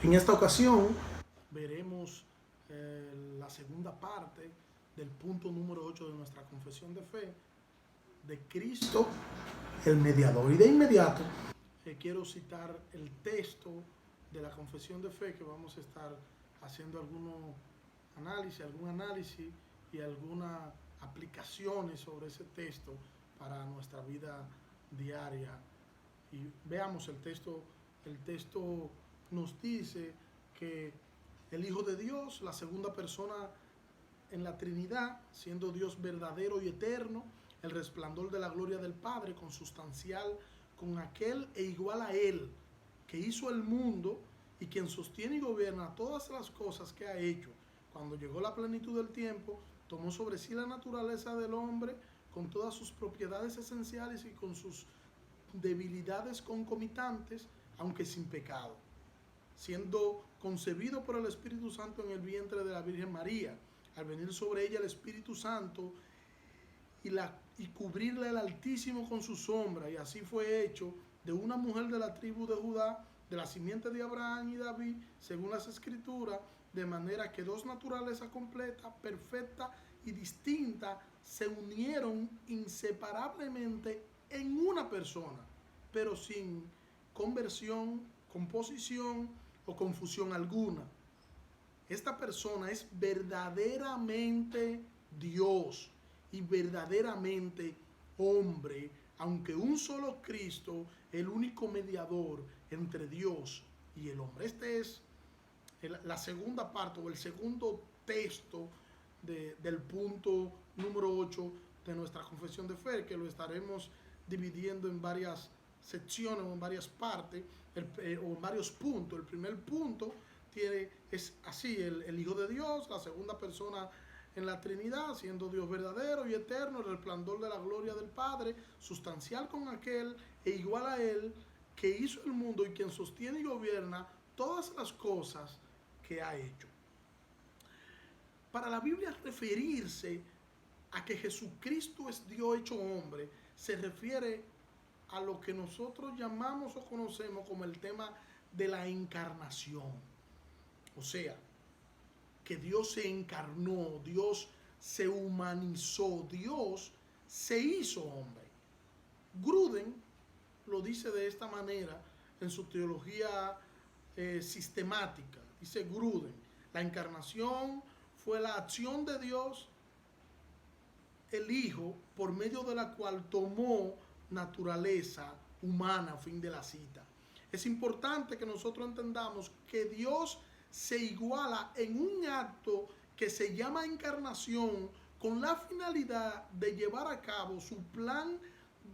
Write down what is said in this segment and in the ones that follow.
En esta ocasión veremos la segunda parte del punto número 8 de nuestra confesión de fe, de Cristo el mediador. Y de inmediato quiero citar el texto de la confesión de fe, que vamos a estar haciendo algún análisis y algunas aplicaciones sobre ese texto para nuestra vida diaria. Y veamos el texto. El texto nos dice que el Hijo de Dios, la segunda persona en la Trinidad, siendo Dios verdadero y eterno, el resplandor de la gloria del Padre, consustancial con aquel e igual a Él, que hizo el mundo y quien sostiene y gobierna todas las cosas que ha hecho. Cuando llegó la plenitud del tiempo, tomó sobre sí la naturaleza del hombre con todas sus propiedades esenciales y con sus debilidades concomitantes, aunque sin pecado, siendo concebido por el Espíritu Santo en el vientre de la Virgen María. Al venir sobre ella el Espíritu Santo y cubrirle el Altísimo con su sombra, y así fue hecho de una mujer de la tribu de Judá, de la simiente de Abraham y David, según las Escrituras, de manera que dos naturalezas completas, perfectas y distintas se unieron inseparablemente en una persona, pero sin conversión, composición o confusión alguna. Esta persona es verdaderamente Dios y verdaderamente hombre, aunque un solo Cristo, el único mediador entre Dios y el hombre. Este es la segunda parte o el segundo texto del punto número 8 de nuestra confesión de fe, que lo estaremos dividiendo en varias secciones o en varias partes o en varios puntos. El primer punto es así: el Hijo de Dios, la segunda persona en la Trinidad, siendo Dios verdadero y eterno, el resplandor de la gloria del Padre, sustancial con aquel e igual a Él, que hizo el mundo y quien sostiene y gobierna todas las cosas que ha hecho. Para la Biblia, referirse a que Jesucristo es Dios hecho hombre se refiere a lo que nosotros llamamos o conocemos como el tema de la encarnación. O sea, que Dios se encarnó, Dios se humanizó, Dios se hizo hombre. Gruden lo dice de esta manera en su teología sistemática. Dice Gruden: la encarnación fue la acción de Dios, el Hijo, por medio de la cual tomó naturaleza humana, fin de la cita. Es importante que nosotros entendamos que Dios se iguala en un acto que se llama encarnación, con la finalidad de llevar a cabo su plan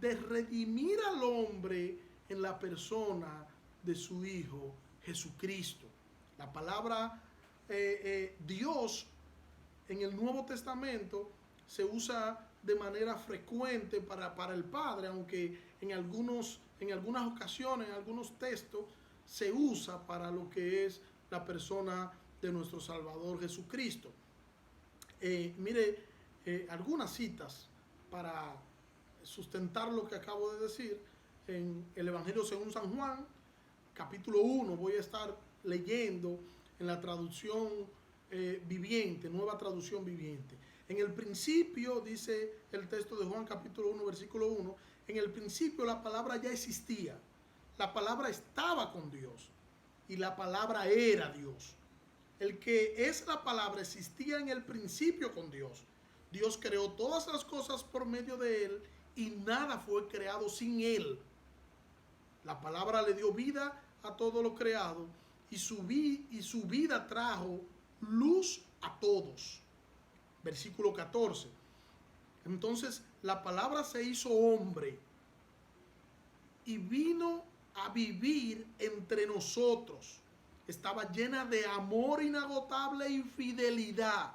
de redimir al hombre en la persona de su Hijo Jesucristo. La palabra Dios en el Nuevo Testamento se usa de manera frecuente para el Padre, aunque en algunas ocasiones, en algunos textos, se usa para lo que es la persona de nuestro Salvador Jesucristo. Mire, algunas citas para sustentar lo que acabo de decir. En el Evangelio según San Juan, capítulo 1, voy a estar leyendo en la traducción viviente, nueva traducción viviente. En el principio, dice el texto de Juan capítulo 1, versículo 1, en el principio la palabra ya existía, la palabra estaba con Dios y la palabra era Dios. El que es la palabra existía en el principio con Dios. Dios creó todas las cosas por medio de Él y nada fue creado sin Él. La palabra le dio vida a todo lo creado y su vida trajo luz a todos. Versículo 14. Entonces la palabra se hizo hombre y vino a vivir entre nosotros. Estaba llena de amor inagotable y fidelidad.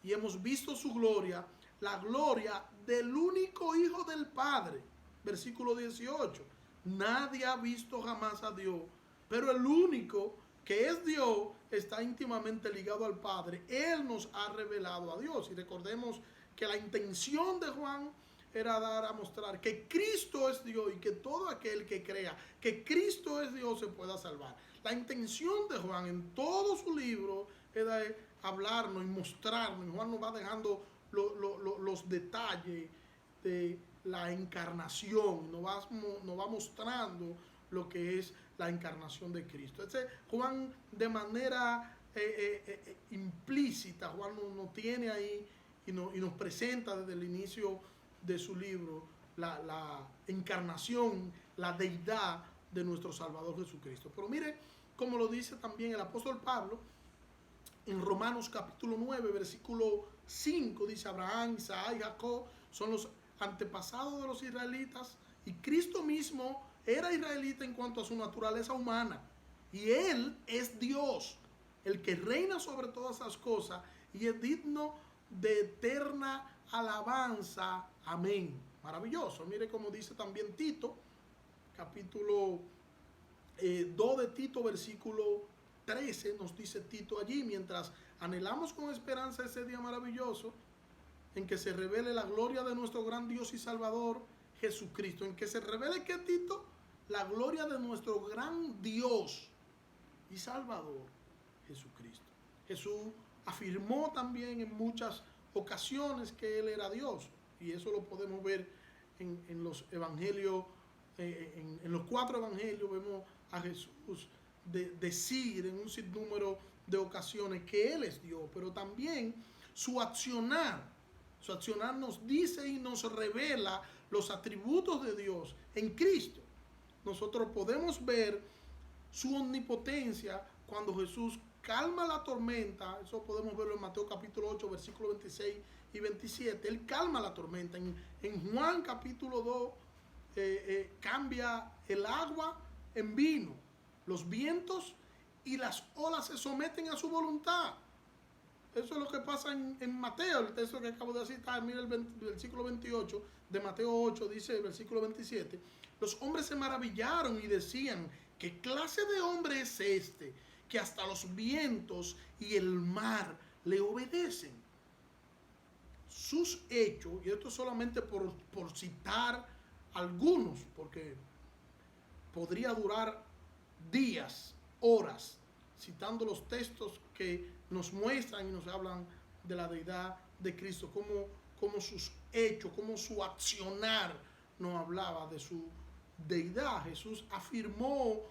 Y hemos visto su gloria, la gloria del único Hijo del Padre. Versículo 18. Nadie ha visto jamás a Dios, pero el único que es Dios está íntimamente ligado al Padre. Él nos ha revelado a Dios. Y recordemos que la intención de Juan era dar a mostrar que Cristo es Dios y que todo aquel que crea que Cristo es Dios se pueda salvar. La intención de Juan en todo su libro era hablarnos y mostrarnos. Juan nos va dejando los detalles de la encarnación, nos va mostrando lo que es la encarnación de Cristo. Juan de manera implícita, Juan nos tiene ahí y nos presenta desde el inicio de su libro la encarnación, la deidad de nuestro Salvador Jesucristo. Pero mire, como lo dice también el apóstol Pablo, en Romanos capítulo 9, versículo 5, dice: Abraham, Isaac y Jacob son los antepasados de los israelitas, y Cristo mismo era israelita en cuanto a su naturaleza humana, y Él es Dios, el que reina sobre todas esas cosas, y es digno de eterna alabanza. Amén. Maravilloso. Mire cómo dice también Tito, capítulo 2 de Tito, versículo 13, nos dice Tito allí: mientras anhelamos con esperanza ese día maravilloso en que se revele la gloria de nuestro gran Dios y Salvador Jesucristo. En que se revele, ¿qué, Tito? La gloria de nuestro gran Dios y Salvador Jesucristo. Jesús afirmó también en muchas ocasiones que Él era Dios, y eso lo podemos ver en los evangelios, en los 4 evangelios vemos a Jesús decir en un sinnúmero de ocasiones que Él es Dios, pero también su accionar nos dice y nos revela los atributos de Dios en Cristo. Nosotros podemos ver su omnipotencia cuando Jesús calma la tormenta. Eso podemos verlo en Mateo capítulo 8, versículos 26 y 27. Él calma la tormenta. En Juan capítulo 2 cambia el agua en vino. Los vientos y las olas se someten a su voluntad. Eso es lo que pasa en Mateo, el texto que acabo de citar. Mira el versículo 28 de Mateo 8, dice el versículo 27. Los hombres se maravillaron y decían: ¿qué clase de hombre es este, que hasta los vientos y el mar le obedecen? Sus hechos, y esto solamente por citar algunos, porque podría durar días, horas, citando los textos que nos muestran y nos hablan de la deidad de Cristo, como sus hechos, como su accionar nos hablaba de su deidad. Jesús afirmó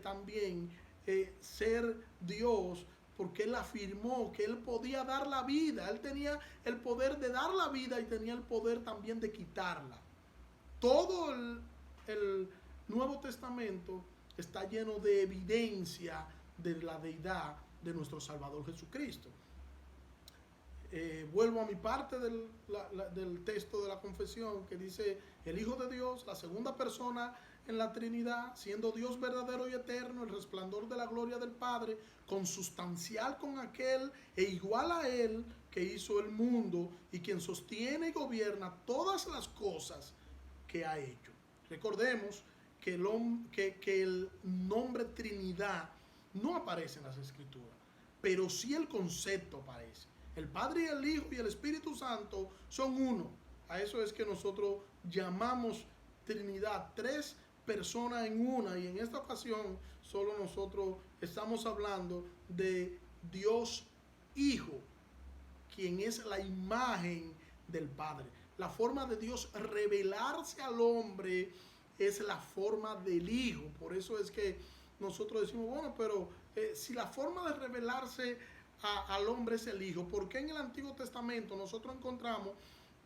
también ser Dios, porque Él afirmó que Él podía dar la vida. Él tenía el poder de dar la vida y tenía el poder también de quitarla. Todo el Nuevo Testamento está lleno de evidencia de la deidad de nuestro Salvador Jesucristo. Vuelvo a mi parte del texto de la confesión, que dice: el Hijo de Dios, la segunda persona en la Trinidad, siendo Dios verdadero y eterno, el resplandor de la gloria del Padre, consustancial con aquel e igual a Él que hizo el mundo y quien sostiene y gobierna todas las cosas que ha hecho. Recordemos que el nombre Trinidad no aparece en las Escrituras, pero sí el concepto aparece. El Padre y el Hijo y el Espíritu Santo son uno. A eso es que nosotros llamamos Trinidad, 3 personas en una, y en esta ocasión solo nosotros estamos hablando de Dios Hijo, quien es la imagen del Padre. La forma de Dios revelarse al hombre es la forma del Hijo. Por eso es que nosotros decimos: bueno, pero si la forma de revelarse al hombre es el Hijo, ¿por qué en el Antiguo Testamento nosotros encontramos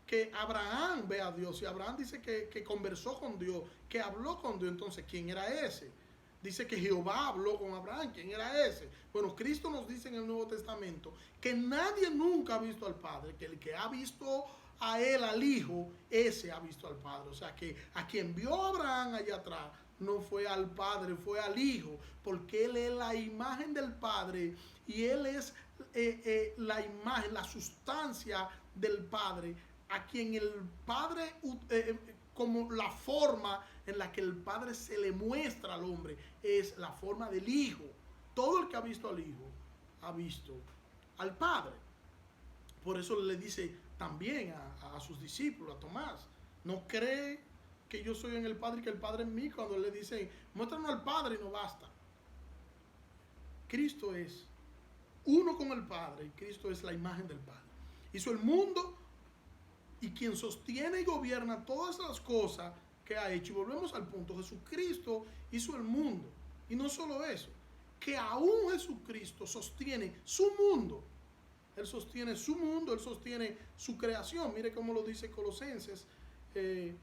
que Abraham ve a Dios? Y Abraham dice que conversó con Dios, que habló con Dios. Entonces, ¿quién era ese? Dice que Jehová habló con Abraham. ¿Quién era ese? Bueno, Cristo nos dice en el Nuevo Testamento que nadie nunca ha visto al Padre, que el que ha visto a Él, al Hijo, ese ha visto al Padre. O sea que a quien vio a Abraham allá atrás no fue al Padre, fue al Hijo, porque Él es la imagen del Padre y Él es la imagen, la sustancia del Padre, a quien el Padre, como la forma en la que el Padre se le muestra al hombre, es la forma del Hijo. Todo el que ha visto al Hijo ha visto al Padre. Por eso le dice también a sus discípulos, a Tomás, No cree que yo soy en el Padre y que el Padre en mí. Cuando le dicen, muéstranos al Padre, y no basta. Cristo es uno con el Padre y Cristo es la imagen del Padre. Hizo el mundo y quien sostiene y gobierna todas las cosas que ha hecho. Y volvemos al punto, Jesucristo hizo el mundo. Y no solo eso, que aún Jesucristo sostiene su mundo. Él sostiene su mundo, Él sostiene su creación. Mire cómo lo dice Colosenses,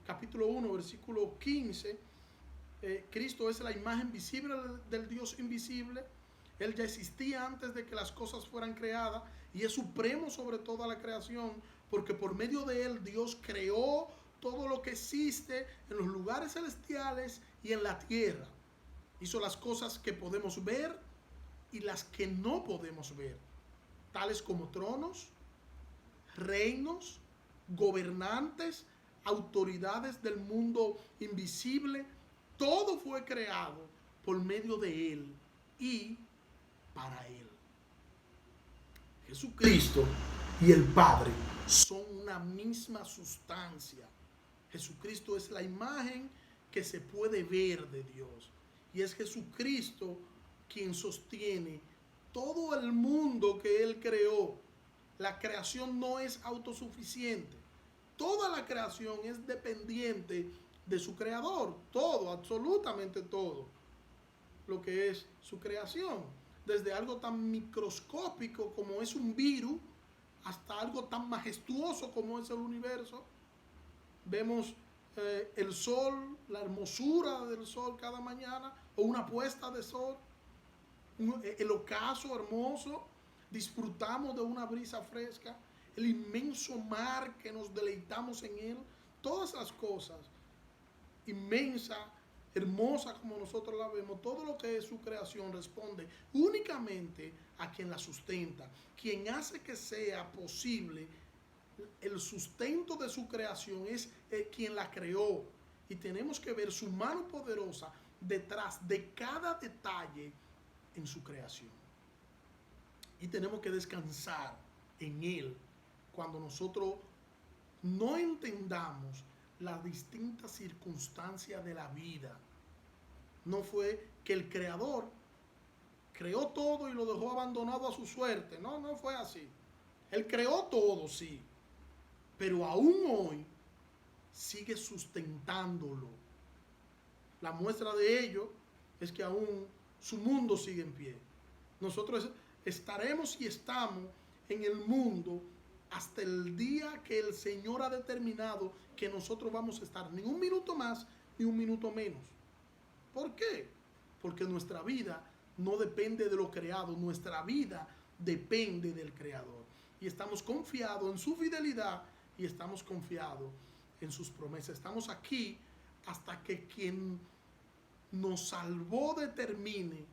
capítulo 1, versículo 15. Cristo es la imagen visible del Dios invisible. Él ya existía antes de que las cosas fueran creadas y es supremo sobre toda la creación, porque por medio de Él Dios creó todo lo que existe en los lugares celestiales y en la tierra. Hizo las cosas que podemos ver y las que no podemos ver, tales como tronos, reinos, gobernantes, autoridades del mundo invisible. Todo fue creado por medio de Él y para Él. Jesucristo y el Padre son una misma sustancia. Jesucristo es la imagen que se puede ver de Dios. Y es Jesucristo quien sostiene todo el mundo que Él creó. La creación no es autosuficiente. Toda la creación es dependiente de su creador. Todo, absolutamente todo lo que es su creación. Desde algo tan microscópico como es un virus hasta algo tan majestuoso como es el universo. Vemos el sol, la hermosura del sol cada mañana, o una puesta de sol, el ocaso hermoso, disfrutamos de una brisa fresca, el inmenso mar que nos deleitamos en él, todas las cosas, inmensa, hermosa como nosotros la vemos, todo lo que es su creación responde únicamente a quien la sustenta, quien hace que sea posible el sustento de su creación es quien la creó. Y tenemos que ver su mano poderosa detrás de cada detalle en su creación. Y tenemos que descansar en Él cuando nosotros no entendamos las distintas circunstancias de la vida. No fue que el Creador creó todo y lo dejó abandonado a su suerte. No, no fue así. Él creó todo, sí, pero aún hoy sigue sustentándolo. La muestra de ello es que aún su mundo sigue en pie. Nosotros estaremos y estamos en el mundo hasta el día que el Señor ha determinado que nosotros vamos a estar, ni un minuto más ni un minuto menos. ¿Por qué? Porque nuestra vida no depende de lo creado, nuestra vida depende del Creador. Y estamos confiados en su fidelidad y estamos confiados en sus promesas. Estamos aquí hasta que quien nos salvó determine,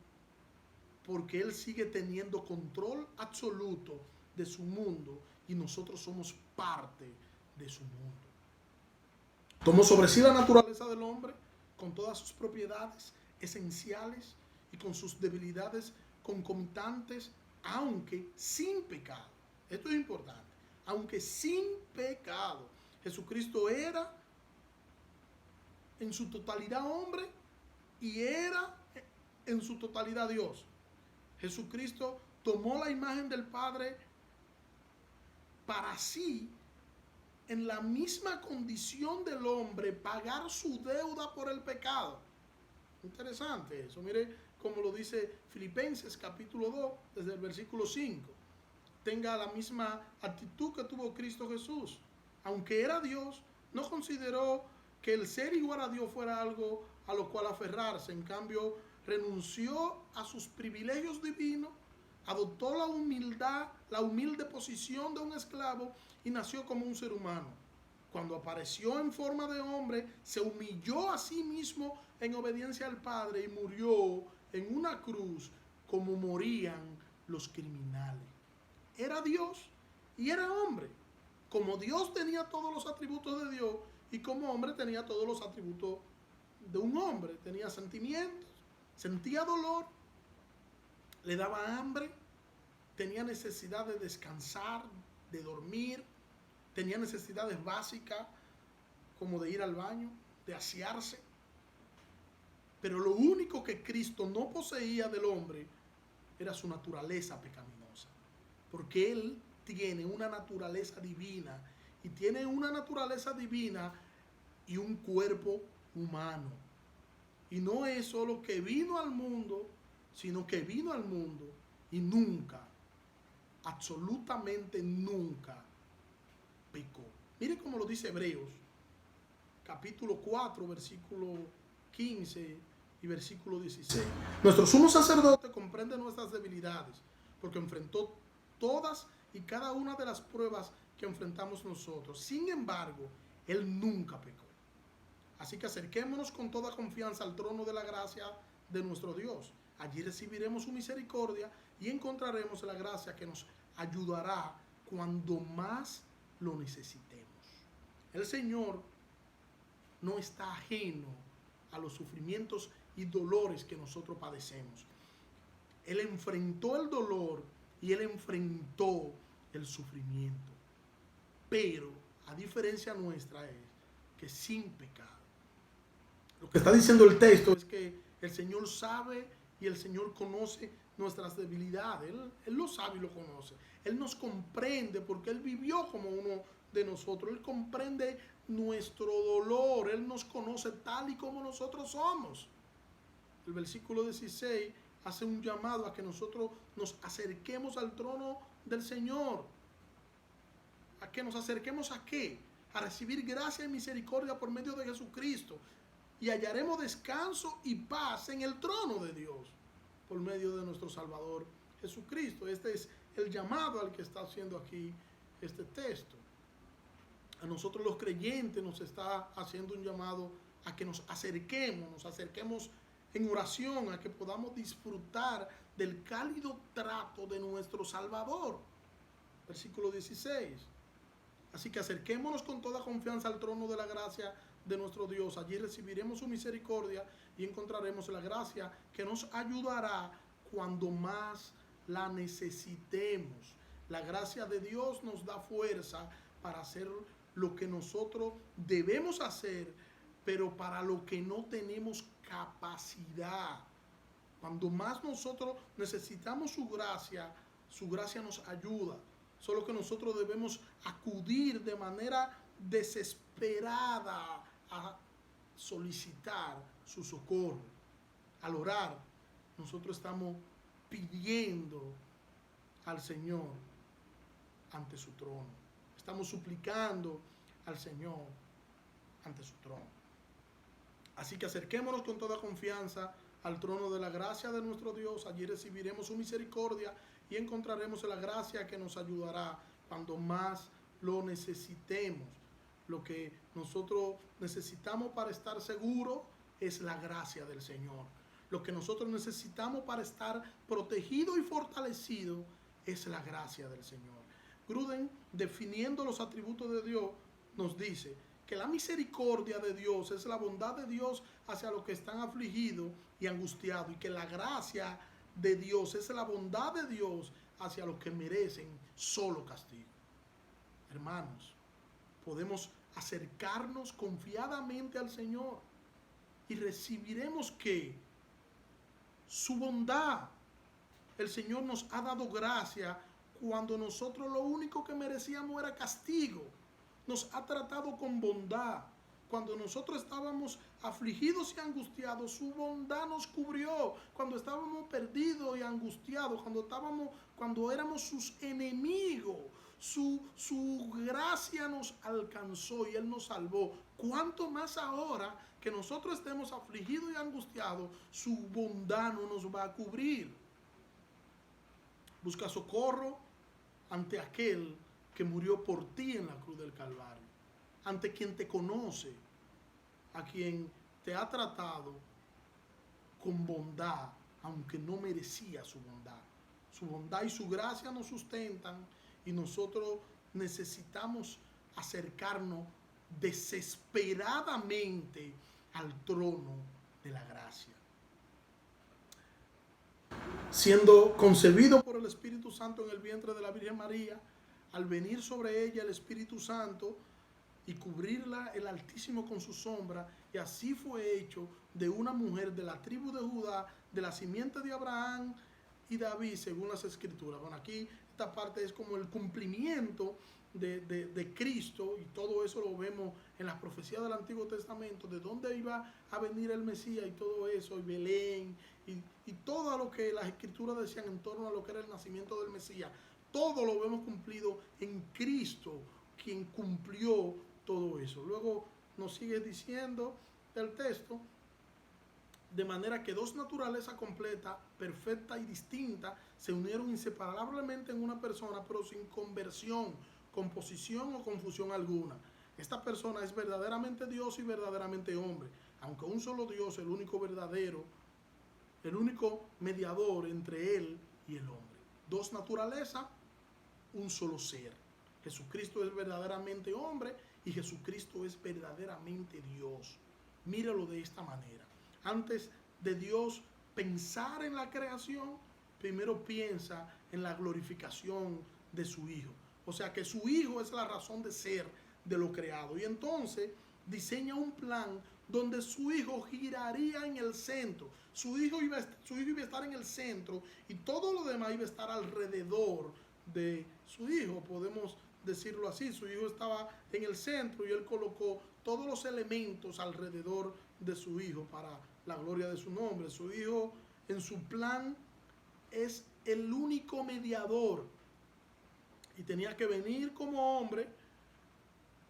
porque Él sigue teniendo control absoluto de su mundo y nosotros somos parte de su mundo. Tomó sobre sí la naturaleza del hombre con todas sus propiedades esenciales y con sus debilidades concomitantes, aunque sin pecado. Esto es importante. Aunque sin pecado. Jesucristo era en su totalidad hombre y era en su totalidad Dios. Jesucristo tomó la imagen del Padre para sí, en la misma condición del hombre, pagar su deuda por el pecado. Interesante eso. Mire como lo dice Filipenses capítulo 2, desde el versículo 5. Tenga la misma actitud que tuvo Cristo Jesús. Aunque era Dios, no consideró que el ser igual a Dios fuera algo a lo cual aferrarse. En cambio, renunció a sus privilegios divinos, adoptó la humildad, la humilde posición de un esclavo y nació como un ser humano. Cuando apareció en forma de hombre, se humilló a sí mismo en obediencia al Padre y murió en una cruz como morían los criminales. Era Dios y era hombre. Como Dios tenía todos los atributos de Dios y como hombre tenía todos los atributos de un hombre. Tenía sentimientos, sentía dolor, le daba hambre, tenía necesidad de descansar, de dormir, tenía necesidades básicas como de ir al baño, de asearse. Pero lo único que Cristo no poseía del hombre era su naturaleza pecaminosa. Porque Él tiene una naturaleza divina. Y tiene una naturaleza divina y un cuerpo humano. Y no es solo que vino al mundo, sino que vino al mundo y nunca, absolutamente nunca, pecó. Mire cómo lo dice Hebreos, capítulo 4, versículo 15 y versículo 16. Nuestro sumo sacerdote comprende nuestras debilidades, porque enfrentó todas y cada una de las pruebas que enfrentamos nosotros. Sin embargo, Él nunca pecó. Así que acerquémonos con toda confianza al trono de la gracia de nuestro Dios. Allí recibiremos su misericordia y encontraremos la gracia que nos ayudará cuando más lo necesitemos. El Señor no está ajeno a los sufrimientos y dolores que nosotros padecemos. Él enfrentó el dolor y Él enfrentó el sufrimiento. Pero, a diferencia nuestra, es que sin pecado. Lo que está diciendo el texto es que el Señor sabe y el Señor conoce nuestras debilidades. Él lo sabe y lo conoce. Él nos comprende porque Él vivió como uno de nosotros. Él comprende nuestro dolor. Él nos conoce tal y como nosotros somos. El versículo 16 hace un llamado a que nosotros nos acerquemos al trono del Señor. ¿A que nos acerquemos a qué? A recibir gracia y misericordia por medio de Jesucristo. Y hallaremos descanso y paz en el trono de Dios por medio de nuestro Salvador Jesucristo. Este es el llamado al que está haciendo aquí este texto. A nosotros los creyentes nos está haciendo un llamado a que nos acerquemos en oración, a que podamos disfrutar del cálido trato de nuestro Salvador. Versículo 16. Así que acerquémonos con toda confianza al trono de la gracia de nuestro Dios. Allí recibiremos su misericordia y encontraremos la gracia que nos ayudará cuando más la necesitemos. La gracia de Dios nos da fuerza para hacer lo que nosotros debemos hacer, pero para lo que no tenemos capacidad. Cuando más nosotros necesitamos su gracia nos ayuda. Solo que nosotros debemos acudir de manera desesperada a solicitar su socorro. Al orar, nosotros estamos pidiendo al Señor ante su trono. Estamos suplicando al Señor ante su trono. Así que acerquémonos con toda confianza al trono de la gracia de nuestro Dios. Allí recibiremos su misericordia y encontraremos la gracia que nos ayudará cuando más lo necesitemos. Lo que nosotros necesitamos para estar seguros es la gracia del Señor. Lo que nosotros necesitamos para estar protegido y fortalecido es la gracia del Señor. Gruden, definiendo los atributos de Dios, nos dice que la misericordia de Dios es la bondad de Dios hacia los que están afligidos y angustiados, y que la gracia de Dios es la bondad de Dios hacia los que merecen solo castigo. Hermanos, podemos acercarnos confiadamente al Señor y recibiremos que su bondad. El Señor nos ha dado gracia cuando nosotros lo único que merecíamos era castigo. Nos ha tratado con bondad. Cuando nosotros estábamos afligidos y angustiados, su bondad nos cubrió. Cuando estábamos perdidos y angustiados, cuando éramos sus enemigos, su gracia nos alcanzó y Él nos salvó. ¿Cuánto más ahora que nosotros estemos afligidos y angustiados, su bondad no nos va a cubrir? Busca socorro ante aquel que murió por ti en la cruz del Calvario, ante quien te conoce, a quien te ha tratado con bondad, aunque no merecía su bondad. Su bondad y su gracia nos sustentan y nosotros necesitamos acercarnos desesperadamente al trono de la gracia. Siendo concebido por el Espíritu Santo en el vientre de la Virgen María, al venir sobre ella el Espíritu Santo, y cubrirla el Altísimo con su sombra, y así fue hecho de una mujer de la tribu de Judá, de la simiente de Abraham y David, según las Escrituras. Bueno, aquí esta parte es como el cumplimiento de Cristo, y todo eso lo vemos en las profecías del Antiguo Testamento, de dónde iba a venir el Mesías y todo eso, y Belén, y todo lo que las Escrituras decían en torno a lo que era el nacimiento del Mesías. Todo lo vemos cumplido en Cristo, quien cumplió todo eso. Luego nos sigue diciendo el texto: de manera que dos naturalezas completas, perfecta y distinta, se unieron inseparablemente en una persona, pero sin conversión, composición o confusión alguna. Esta persona es verdaderamente Dios y verdaderamente hombre, aunque un solo Dios, el único verdadero, el único mediador entre él y el hombre. Dos naturalezas, un solo ser. Jesucristo es verdaderamente hombre y Jesucristo es verdaderamente Dios. Míralo de esta manera. Antes de Dios pensar en la creación, primero piensa en la glorificación de su Hijo. O sea que su Hijo es la razón de ser de lo creado. Y entonces diseña un plan donde su Hijo giraría en el centro. Su hijo iba a estar en el centro y todo lo demás iba a estar alrededor de su Hijo. Podemos decirlo así: su Hijo estaba en el centro y él colocó todos los elementos alrededor de su Hijo para la gloria de su nombre. Su Hijo, en su plan, es el único mediador y tenía que venir como hombre,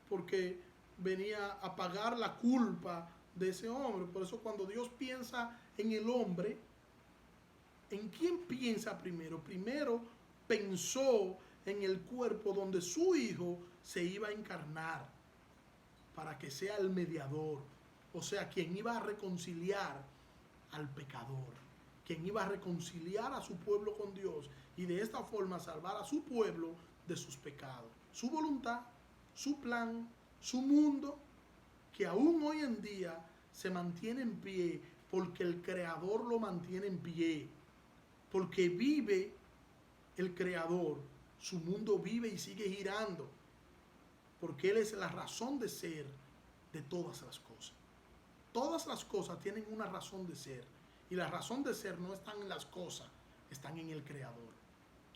porque venía a pagar la culpa de ese hombre. Por eso cuando Dios piensa en el hombre, ¿en quién piensa primero? Primero pensó en el cuerpo donde su Hijo se iba a encarnar para que sea el mediador, o sea, quien iba a reconciliar al pecador, quien iba a reconciliar a su pueblo con Dios y de esta forma salvar a su pueblo de sus pecados. Su voluntad, su plan, su mundo, que aún hoy en día se mantiene en pie porque el Creador lo mantiene en pie, porque vive el Creador, su mundo vive y sigue girando, porque Él es la razón de ser de todas las cosas. Todas las cosas tienen una razón de ser, y la razón de ser no están en las cosas, están en el Creador,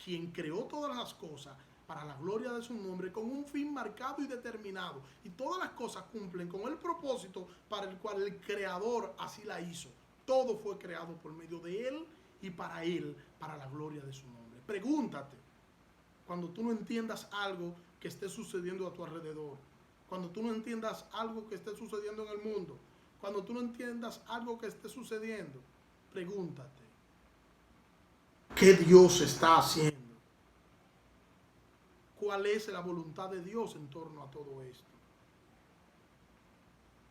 quien creó todas las cosas para la gloria de su nombre, con un fin marcado y determinado, y todas las cosas cumplen con el propósito para el cual el Creador así la hizo. Todo fue creado por medio de Él y para Él, para la gloria de su nombre. Pregúntate, cuando tú no entiendas algo que esté sucediendo a tu alrededor, cuando tú no entiendas algo que esté sucediendo en el mundo, cuando tú no entiendas algo que esté sucediendo, pregúntate, ¿qué Dios está haciendo? ¿Cuál es la voluntad de Dios en torno a todo esto?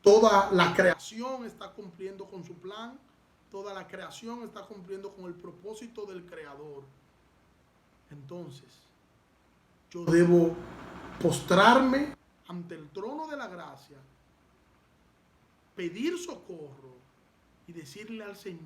Toda la creación está cumpliendo con su plan, toda la creación está cumpliendo con el propósito del Creador. Entonces, yo debo postrarme ante el trono de la gracia, pedir socorro y decirle al Señor: